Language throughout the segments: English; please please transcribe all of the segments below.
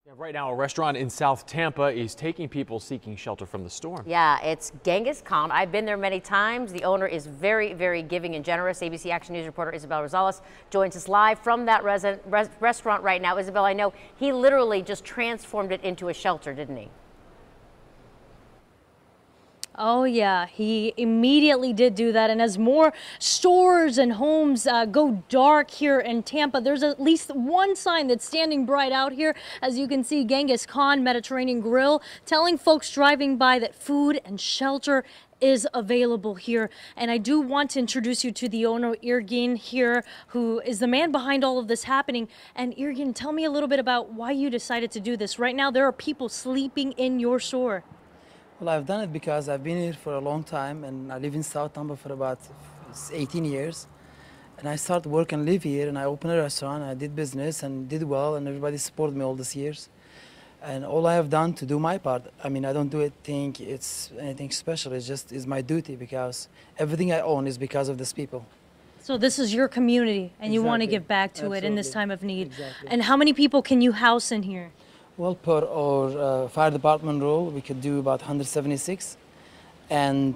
Yeah, right now, a restaurant in South Tampa is taking people seeking shelter from the storm. Yeah, it's Genghis Khan. I've been there many times. The owner is very, very giving and generous. ABC Action News reporter Isabel Rosales joins us live from that restaurant right now. Isabel, I know he literally just transformed it into a shelter, didn't he? Oh yeah, he immediately did do that. And as more stores and homes go dark here in Tampa, there's at least one sign that's standing bright out here. As you can see, Genghis Khan Mediterranean Grill telling folks driving by that food and shelter is available here. And I do want to introduce you to the owner, Irgin, here, who is the man behind all of this happening. And Irgin, tell me a little bit about why you decided to do this. Right now, there are people sleeping in your store. Well, I've done it because I've been here for a long time, and I live in South Tampa for about 18 years. And I started work and live here, and I opened a restaurant, and I did business and did well, and everybody supported me all these years. And all I have done to do my part, I mean, I don't think it's anything special. It's my duty, because everything I own is because of these people. So this is your community, and you want to give back to it in this time of need. And how many people can you house in here? Well, per our fire department rule, we could do about 176. And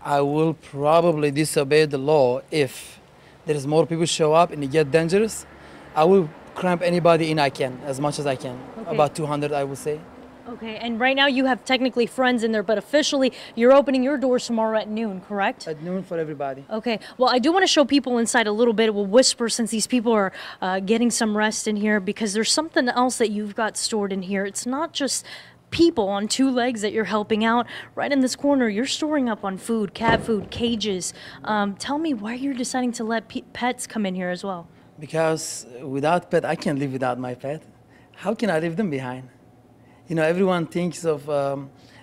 I will probably disobey the law if there is more people show up and it get dangerous. I will cramp anybody in I can, as much as I can. Okay. About 200, I would say. Okay, and right now you have technically friends in there, but officially you're opening your doors tomorrow at noon, correct? At noon for everybody. Okay, well, I do want to show people inside a little bit. We'll whisper since these people are getting some rest in here, because there's something else that you've got stored in here. It's not just people on two legs that you're helping out. Right in this corner, you're storing up on food, cat food, cages. Tell me why you're deciding to let pets come in here as well. Because without pet, I can't live without my pet. How can I leave them behind? You know, everyone thinks of,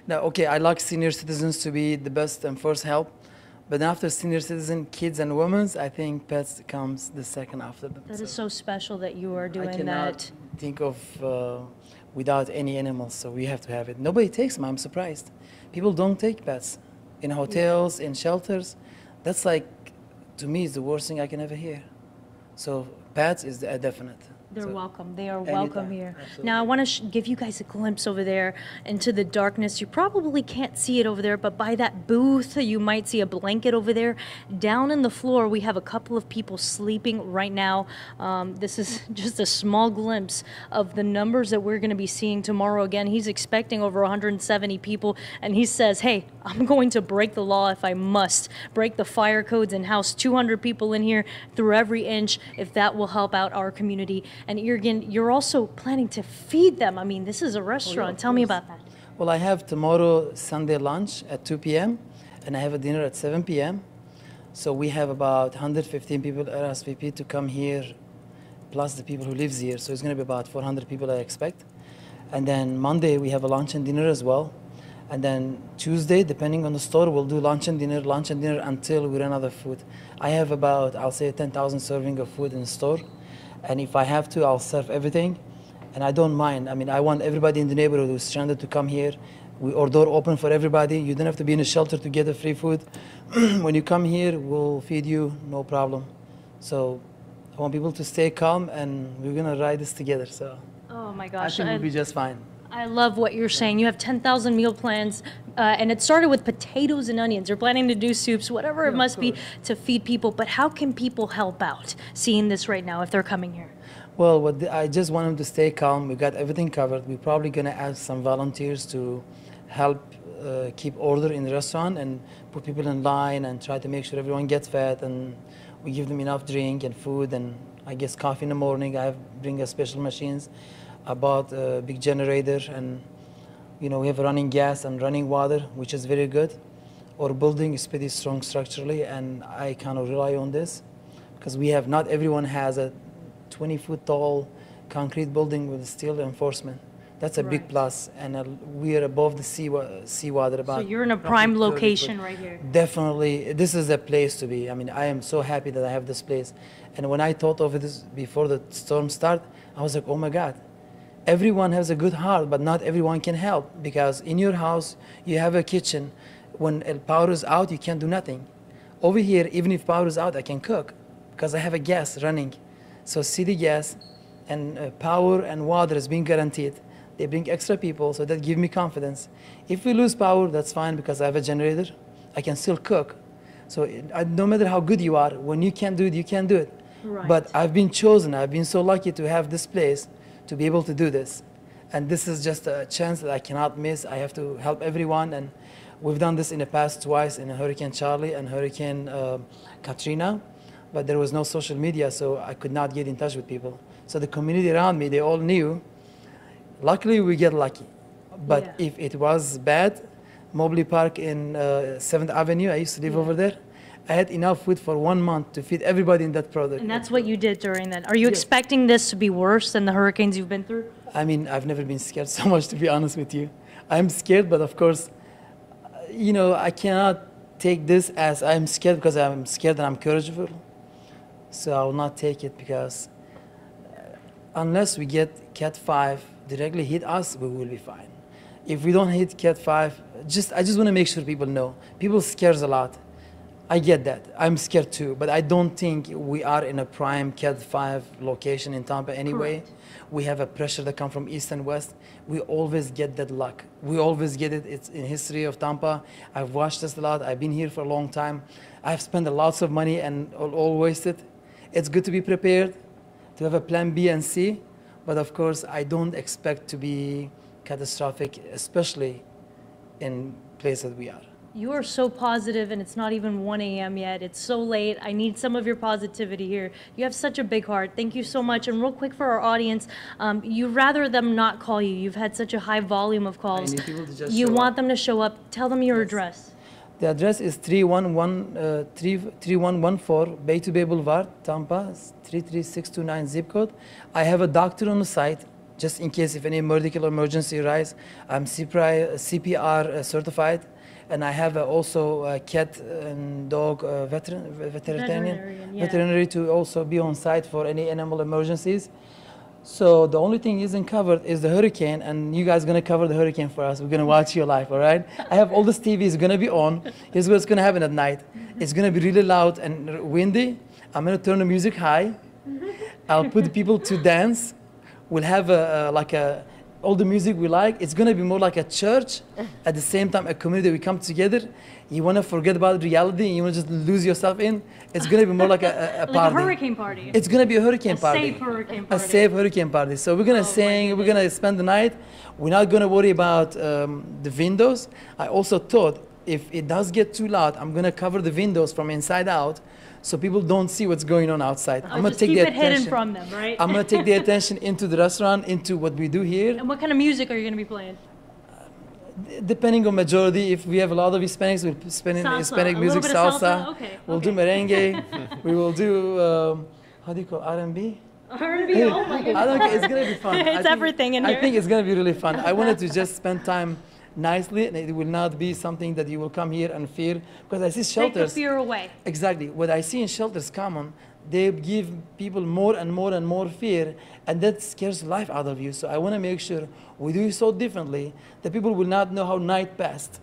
now, okay, I like senior citizens to be the best and first help, but after senior citizen, kids and women, I think pets comes the second after them. That is so special that you are doing that. I cannot think of without any animals, so we have to have it. Nobody takes them, I'm surprised. People don't take pets in hotels, in shelters. That's like, to me, is the worst thing I can ever hear. So pets is a definite. They're welcome. They are anytime. welcome here. Absolutely. Now, I want to give you guys a glimpse over there into the darkness. You probably can't see it over there, but by that booth, you might see a blanket over there. Down in the floor, we have a couple of people sleeping right now. This is just a small glimpse of the numbers that we're going to be seeing tomorrow. Again, he's expecting over 170 people, and he says, hey, I'm going to break the law if I must, break the fire codes and house 200 people in here through every inch, if that will help out our community. And Irgin, you're also planning to feed them. I mean, this is a restaurant. Oh, yeah, tell me about that. Well, I have tomorrow Sunday lunch at 2 p.m. and I have a dinner at 7 p.m. So we have about 115 people RSVP to come here, plus the people who lives here. So it's going to be about 400 people, I expect. And then Monday we have a lunch and dinner as well. And then Tuesday, depending on the store, we'll do lunch and dinner until we run out of food. I have about, I'll say, 10,000 serving of food in the store. And if I have to, I'll serve everything. And I don't mind. I mean, I want everybody in the neighborhood who's stranded to come here. Our door open for everybody. You don't have to be in a shelter to get the free food. When you come here, we'll feed you, no problem. So I want people to stay calm, and we're going to ride this together. So Oh my gosh. I think we'll be just fine. I love what you're saying. You have 10,000 meal plans, and it started with potatoes and onions. You're planning to do soups, whatever it must be, to feed people. But how can people help out seeing this right now if they're coming here? Well, I just want them to stay calm. We got everything covered. We're probably going to ask some volunteers to help keep order in the restaurant and put people in line and try to make sure everyone gets fed. And we give them enough drink and food and, I guess, coffee in the morning. bring special machines. I bought a big generator, and you know, we have running gas and running water, which is very good. Our building is pretty strong structurally, and I kind of rely on this because not everyone has a 20-foot tall concrete building with steel reinforcement. That's a big plus, and we are above the seawater. About so you're in a prime location right here. Definitely, this is a place to be. I mean, I am so happy that I have this place. And when I thought of this before the storm started, I was like, oh my God. Everyone has a good heart, but not everyone can help, because in your house you have a kitchen. When power is out, you can't do nothing. Over here, even if power is out, I can cook because I have a gas running. So city gas and power and water is being guaranteed. They bring extra people, so that gives me confidence. If we lose power, that's fine because I have a generator. I can still cook. So no matter how good you are, when you can't do it, you can't do it. Right. But I've been chosen. I've been so lucky to have this place to be able to do this. And this is just a chance that I cannot miss. I have to help everyone. And we've done this in the past twice in Hurricane Charlie and Hurricane Katrina. But there was no social media, so I could not get in touch with people. So the community around me, they all knew. Luckily, we get lucky. But if it was bad, Mobley Park in 7th Avenue, I used to live over there. I had enough food for 1 month to feed everybody in that product. And that's what you did during that. Are you expecting this to be worse than the hurricanes you've been through? I mean, I've never been scared so much, to be honest with you. I'm scared, but of course, you know, I cannot take this as I'm scared because I'm scared and I'm courageable. So I will not take it because unless we get Cat 5 directly hit us, we will be fine. If we don't hit Cat 5, I just want to make sure people know. People scares a lot. I get that. I'm scared too, but I don't think we are in a prime Cat 5 location in Tampa anyway. Correct. We have a pressure that comes from east and west. We always get that luck. We always get it. It's in history of Tampa. I've watched this a lot. I've been here for a long time. I've spent lots of money and all wasted. It's good to be prepared, to have a plan B and C, but of course I don't expect to be catastrophic, especially in places that we are. You are so positive, and it's not even 1 a.m. yet. It's so late. I need some of your positivity here. You have such a big heart. Thank you so much. And real quick for our audience, you rather them not call you. You've had such a high volume of calls. I need people to just You show want up. them to show up. Tell them your address. The address is 3114 Bay to Bay Boulevard, Tampa, 33629 zip code. I have a doctor on the site, just in case if any medical emergency arises. I'm CPR certified, and I have also a cat and dog veterinary to also be on site for any animal emergencies. So the only thing isn't covered is the hurricane, and you guys are gonna cover the hurricane for us. We're gonna watch your life, all right? I have all this TV is gonna be on. Here's what's gonna happen at night. It's gonna be really loud and windy. I'm gonna turn the music high. I'll put people to dance. We'll have all the music we like. It's gonna be more like a church. At the same time, a community. We come together. You wanna forget about reality and you wanna just lose yourself in. It's gonna be more like a Like party. a hurricane party. It's gonna be a hurricane party. Safe hurricane A party. safe hurricane party. So we're gonna sing. We're gonna spend the night. We're not gonna worry about the windows. I also thought if it does get too loud, I'm gonna cover the windows from inside out, so people don't see what's going on outside. I'm gonna Just take keep the it hidden attention. from them, right? I'm gonna take the attention into the restaurant, into what we do here. And what kind of music are you going to be playing? Depending on majority, if we have a lot of Hispanics, we'll spend in Salsa. Hispanic A music, little bit of salsa. salsa? Okay, We'll okay. do merengue. We will do how do you call R&B? R&B, oh my goodness. I don't care. It's gonna be fun. It's everything in I here. think it's gonna be really fun. I wanted to just spend time nicely, and it will not be something that you will come here and fear, because I see Take the shelters. fear away. Exactly. What I see in shelters common, they give people more and more and more fear, and that scares life out of you. So I want to make sure we do it so differently that people will not know how night passed.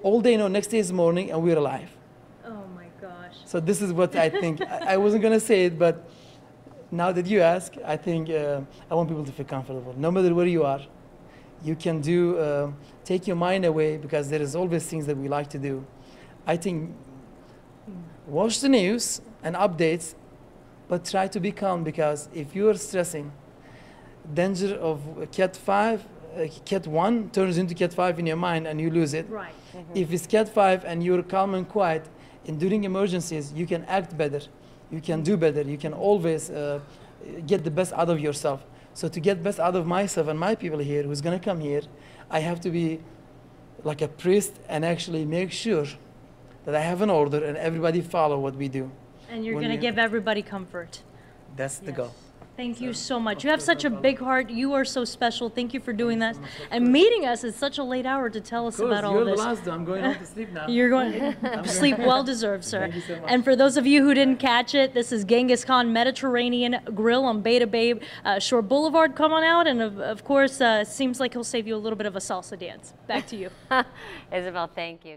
All they know next day is morning, and we're alive. Oh my gosh. So this is what I think. I wasn't going to say it, but now that you ask, I think I want people to feel comfortable. No matter where you are, you can do, take your mind away, because there is always things that we like to do. I think watch the news and updates, but try to be calm, because if you are stressing, danger of Cat 5, Cat 1 turns into Cat 5 in your mind and you lose it. Right. If it's Cat 5 and you're calm and quiet, and during emergencies, you can act better, you can do better, you can always get the best out of yourself. So to get best out of myself and my people here who's gonna come here, I have to be like a priest and actually make sure that I have an order and everybody follow what we do. And you're When going to we- give everybody comfort. That's the goal. Thank you so much. You have such a big heart. You are so special. Thank you for doing that. And meeting us at such a late hour to tell us about all you're of the this. last one. I'm going home to sleep now. You're going sleep well deserved, sir. Thank you so much. And for those of you who didn't catch it, this is Genghis Khan Mediterranean Grill on Bay to Bay Shore Boulevard. Come on out, and of course, seems like he'll save you a little bit of a salsa dance. Back to you. Isabel, thank you.